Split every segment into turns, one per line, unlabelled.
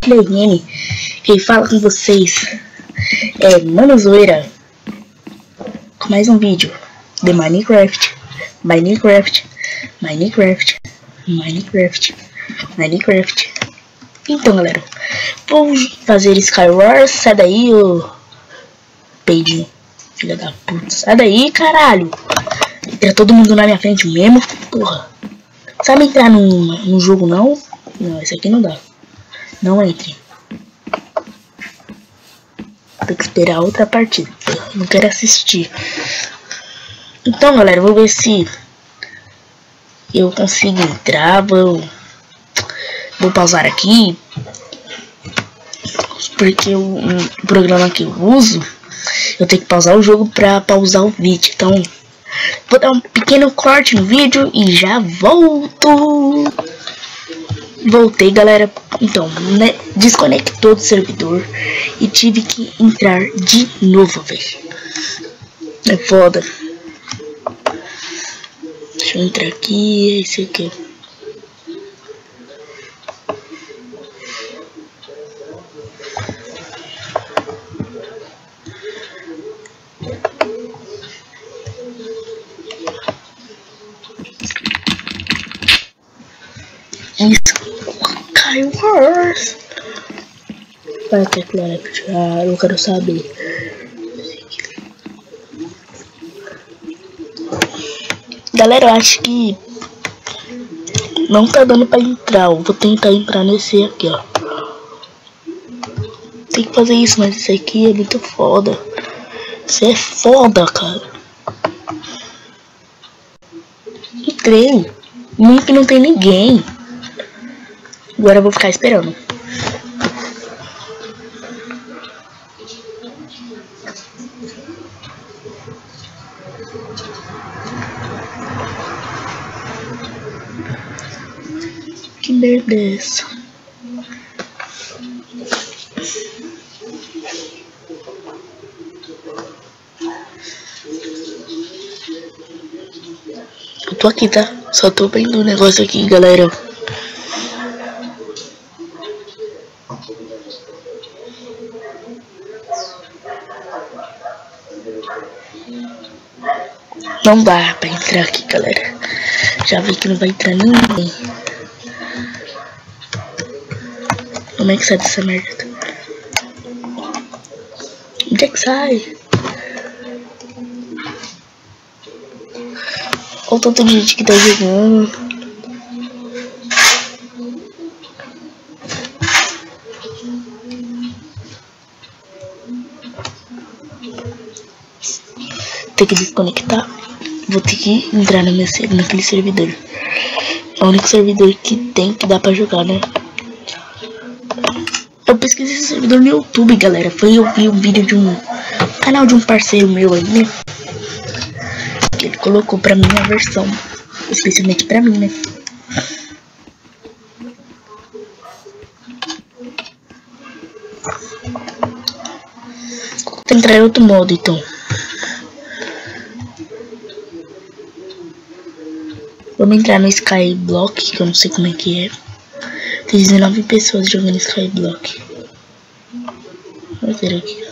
Guilherme, quem fala com vocês é Mano Zoeira, com mais um vídeo de Minecraft. Então galera, vou fazer Skywars. Sai daí, ô peidinho, filha da puta, sai daí, caralho. Entra todo mundo na minha frente mesmo, porra. Sabe entrar num jogo não? Não, esse aqui não dá. Não entre. Tem que esperar outra partida. Não quero assistir. Então galera, vou ver se eu consigo entrar. Vou pausar aqui, porque o programa que eu uso, eu tenho que pausar o jogo pra pausar o vídeo. Então vou dar um pequeno corte no vídeo e já volto. Voltei galera. Então, né, desconectou do servidor e tive que entrar de novo, velho. É foda. Deixa eu entrar aqui. Esse aqui. Skywars. Vai ter claro, eu quero saber. Galera, eu acho que não tá dando pra entrar. Eu vou tentar entrar nesse aqui, ó. Tem que fazer isso, mas esse aqui é muito foda. Isso é foda, cara. Entrei. Nunca não tem ninguém. Agora eu vou ficar esperando. Que merda é essa? Eu tô aqui, tá? Só tô vendo um negócio aqui, galera. Não dá pra entrar aqui, galera. Já vi que não vai entrar ninguém. Como é que sai dessa merda? Onde é que sai? Olha o tanto de gente que tá jogando. Tem que desconectar. Vou ter que entrar naquele servidor. É o único servidor que tem, que dá pra jogar, né? Eu pesquisei esse servidor no YouTube, galera. Eu vi um vídeo de um canal de um parceiro meu aí, né? Que ele colocou pra mim a versão, especialmente pra mim, né? Vou entrar em outro modo, então. Vamos entrar no Skyblock, que eu não sei como é que é. Tem 19 pessoas jogando Skyblock. Vamos ver aqui.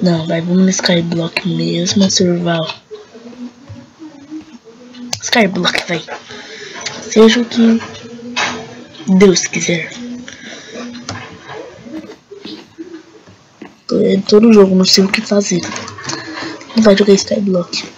Não, vamos no Skyblock mesmo, survival. Skyblock, vai. Seja o que Deus quiser. Tô em todo jogo, não sei o que fazer. Não vai jogar Skyblock.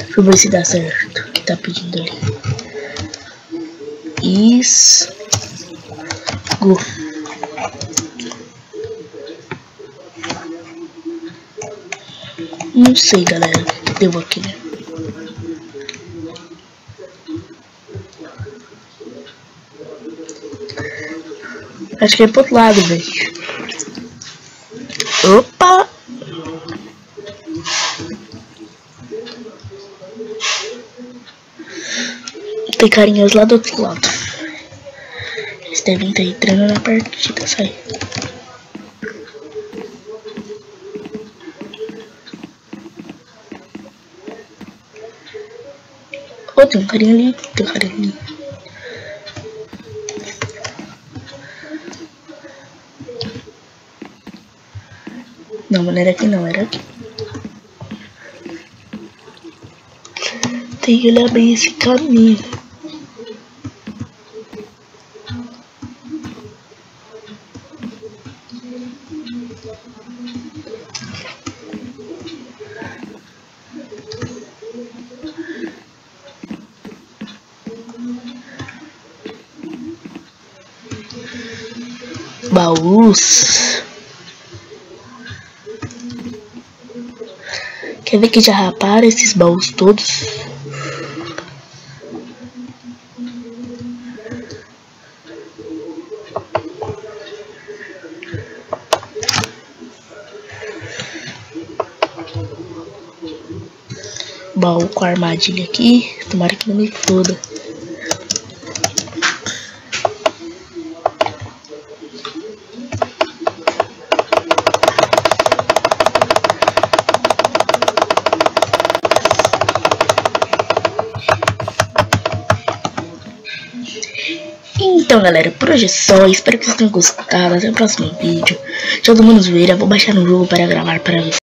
Deixa eu ver se dá certo o que tá pedindo ali. Isso. Go. Não sei, galera, o que deu aqui, né? Acho que é pro outro lado, velho. Opa! Tem carinhas lá do outro lado. Eles devem estar entrando na partida, sai. Oh, tem um carinha ali, tem um carinha ali. Não, não era aqui não, era aqui. Tem que olhar bem esse caminho. Baús. Quer ver que já raparam esses baús todos? Baú com armadilha aqui. Tomara que não me foda. Então galera, por hoje é só, espero que vocês tenham gostado, até o próximo vídeo. Tchau do Manos Veira, vou baixar no jogo para gravar para vocês.